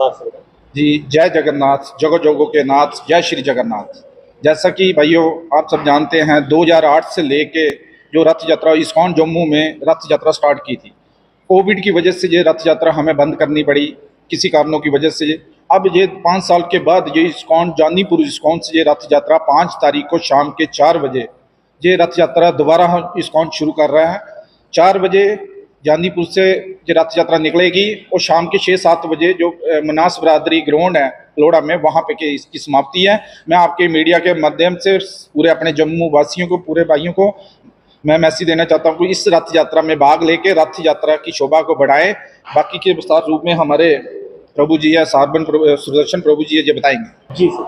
जी, जय जगन्नाथ, जगो जोगो के नाथ, जय श्री जगन्नाथ। जैसा कि भाइयों आप सब जानते हैं, 2008 से लेके जो रथ यात्रा इस्कॉन जम्मू में रथ यात्रा स्टार्ट की थी, कोविड की वजह से ये रथ यात्रा हमें बंद करनी पड़ी, किसी कारणों की वजह से। अब ये 5 साल के बाद ये इस्कॉन जानीपुर इस्कॉन से ये रथ यात्रा 5 तारीख को शाम के 4 बजे ये रथ यात्रा दोबारा हम इस्कॉन शुरू कर रहे हैं। 4 बजे जानीपुर से ये रथ यात्रा निकलेगी और शाम के 6-7 बजे जो मनास बरादरी ग्राउंड है लोड़ा में, वहाँ पे के इसकी समाप्ति है। मैं आपके मीडिया के माध्यम से पूरे अपने जम्मू वासियों को, पूरे भाइयों को मैं मैसेज देना चाहता हूँ कि इस रथ यात्रा में भाग लेके रथ यात्रा की शोभा को बढ़ाएं। बाकी के विस्तार रूप में हमारे प्रभु जी है, सारबन सुदर्शन प्रभु जी है, ये बताएंगे। जी सर।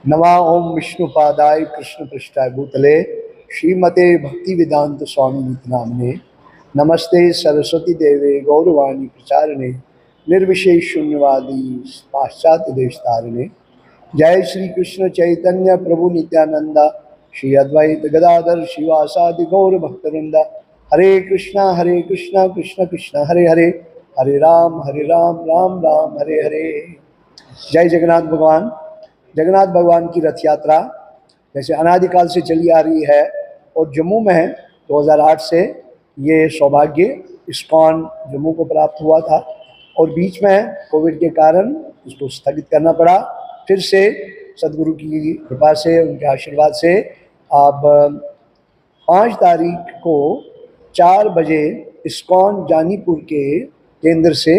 नमा ओम विष्णुपादाय कृष्ण पृष्ठाय भूतले श्रीमते भक्ति वेदांत स्वामी नामने नमस्ते सरस्वती देवे गौरवाणी प्रचारणे निर्विशेष शून्यवादी पाश्चात्य देश तारणे। जय श्री कृष्ण चैतन्य प्रभु नित्यानंदा श्री अद्वैत गदाधर शिवासादि गौर भक्तवृंदा। हरे कृष्णा कृष्ण कृष्ण हरे हरे, हरे राम राम राम हरे हरे। जय जगन्नाथ भगवान। जगन्नाथ भगवान की रथ यात्रा जैसे अनादिकाल से चली आ रही है और जम्मू में 2008 से ये सौभाग्य इस्कॉन जम्मू को प्राप्त हुआ था और बीच में कोविड के कारण इसको स्थगित करना पड़ा। फिर से सदगुरु की कृपा से, उनके आशीर्वाद से अब 5 तारीख को 4 बजे इस्कॉन जानीपुर के केंद्र से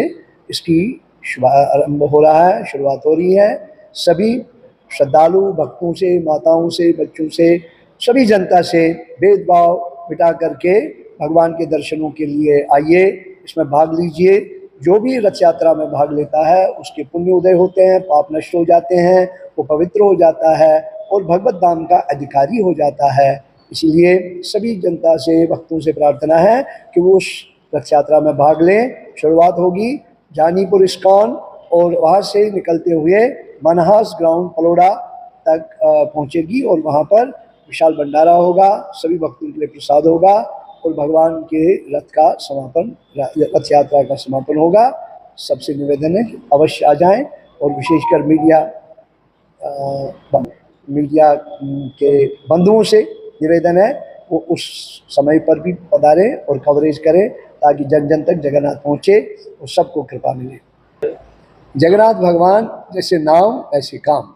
इसकी आरंभ हो रहा है, शुरुआत हो रही है। सभी श्रद्धालु भक्तों से, माताओं से, बच्चों से, सभी जनता से भेदभाव मिटा करके भगवान के दर्शनों के लिए आइए, इसमें भाग लीजिए। जो भी रथ यात्रा में भाग लेता है उसके पुण्य उदय होते हैं, पाप नष्ट हो जाते हैं, वो पवित्र हो जाता है और भगवत धाम का अधिकारी हो जाता है। इसलिए सभी जनता से, भक्तों से प्रार्थना है कि वो उस रथ यात्रा में भाग लें। शुरुआत होगी जानीपुर इस्कॉन और वहाँ से निकलते हुए मनहास ग्राउंड पलोड़ा तक पहुँचेगी और वहाँ पर विशाल भंडारा होगा, सभी भक्तों के लिए प्रसाद होगा और भगवान के रथ का समापन, रथ यात्रा का समापन होगा। सबसे निवेदन है कि अवश्य आ जाएं और विशेषकर मीडिया के बंधुओं से निवेदन है वो उस समय पर भी पधारें और कवरेज करें ताकि जन जन तक जगन्नाथ पहुँचे और सबको कृपा मिले। जगन्नाथ भगवान जैसे नाम ऐसे काम।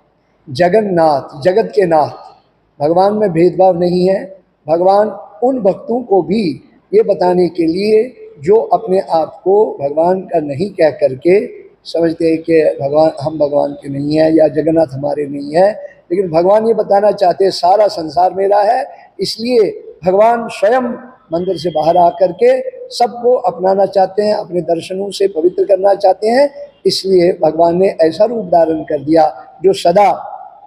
जगन्नाथ, जगत के नाथ। भगवान में भेदभाव नहीं है। भगवान उन भक्तों को भी ये बताने के लिए जो अपने आप को भगवान का नहीं कह करके समझते हैं कि भगवान, हम भगवान के नहीं हैं या जगन्नाथ हमारे नहीं है, लेकिन भगवान ये बताना चाहते हैं सारा संसार मेरा है। इसलिए भगवान स्वयं मंदिर से बाहर आकर के सबको अपनाना चाहते हैं, अपने दर्शनों से पवित्र करना चाहते हैं। इसलिए भगवान ने ऐसा रूप धारण कर दिया जो सदा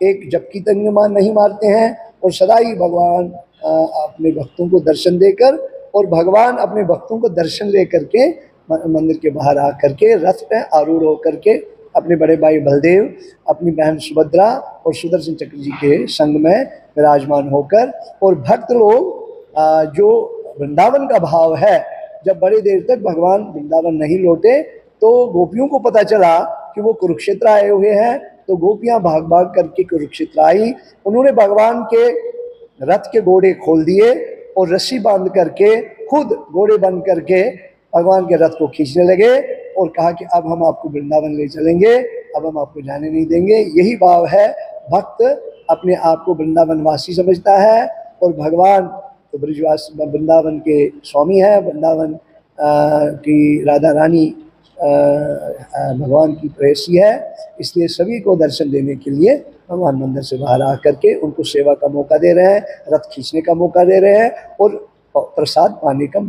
एक जबकि तंगमान नहीं मारते हैं और सदा ही भगवान अपने भक्तों को दर्शन देकर और भगवान अपने भक्तों को दर्शन ले करके मंदिर के बाहर आ करके रथ पे आरूढ़ होकर के अपने बड़े भाई बलदेव, अपनी बहन सुभद्रा और सुदर्शन चक्र जी के संग में विराजमान होकर और भक्त लोग जो वृंदावन का भाव है, जब बड़ी देर तक भगवान वृंदावन नहीं लौटे तो गोपियों को पता चला कि वो कुरुक्षेत्र आए हुए हैं, तो गोपियां भाग भाग करके कुरुक्षेत्र आई। उन्होंने भगवान के रथ के घोड़े खोल दिए और रस्सी बांध करके खुद घोड़े बंद करके भगवान के रथ को खींचने लगे और कहा कि अब हम आपको वृंदावन ले चलेंगे, अब हम आपको जाने नहीं देंगे। यही भाव है। भक्त अपने आप को वृंदावनवासी समझता है और भगवान तो ब्रजवासी वृंदावन के स्वामी है, वृंदावन की राधा रानी भगवान की प्रेयसी है। इसलिए सभी को दर्शन देने के लिए भगवान मंदिर से बाहर आकर के उनको सेवा का मौका दे रहे हैं, रथ खींचने का मौका दे रहे हैं और प्रसाद पाने का